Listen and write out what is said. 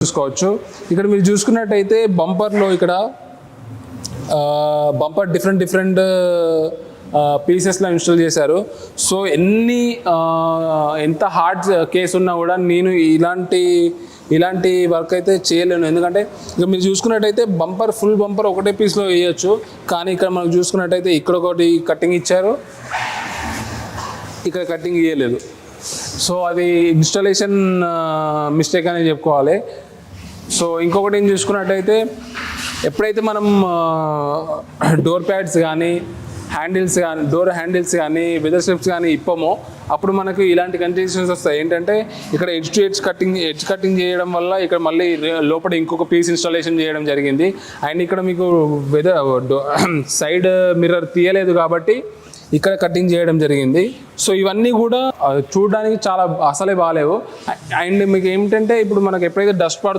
చూసుకోవచ్చు. ఇక్కడ మీరు చూసుకున్నట్టయితే బంపర్లో ఇక్కడ బంపర్ డిఫరెంట్ పీసెస్లో ఇన్స్టాల్ చేశారు. సో ఎంత హార్డ్ కేస్ ఉన్నా కూడా నేను ఇలాంటి వర్క్ అయితే చేయలేను. ఎందుకంటే ఇక మీరు చూసుకున్నట్టయితే ఫుల్ బంపర్ ఒకటే పీస్లో వేయచ్చు. కానీ ఇక్కడ మనకు చూసుకున్నట్టయితే ఇక్కడ ఒకటి కట్టింగ్ ఇచ్చారు, ఇక్కడ కట్టింగ్ ఇవ్వలేదు. సో అది ఇన్స్టాలేషన్ మిస్టేక్ అనేది చెప్పుకోవాలి. సో ఇంకొకటి ఏం చూసుకున్నట్టయితే ఎప్పుడైతే మనం డోర్ ప్యాడ్స్ కానీ డోర్ హ్యాండిల్స్ కానీ వెదర్ స్ట్రిప్స్ కానీ ఇప్పమో అప్పుడు మనకు ఇలాంటి కండిషన్స్ వస్తాయి. ఏంటంటే ఇక్కడ ఎడ్జ్ టు ఎడ్జ్ కటింగ్ చేయడం వల్ల ఇక్కడ మళ్ళీ లోపల ఇంకొక పీస్ ఇన్స్టాలేషన్ చేయడం జరిగింది. అండ్ ఇక్కడ మీకు సైడ్ మిర్రర్ తీయలేదు కాబట్టి ఇక్కడ కటింగ్ చేయడం జరిగింది. సో ఇవన్నీ కూడా చూడడానికి చాలా అసలే బాగాలేవు. అండ్ మీకు ఏమిటంటే ఇప్పుడు మనకు ఎప్పుడైతే డస్ట్ పడుతుందో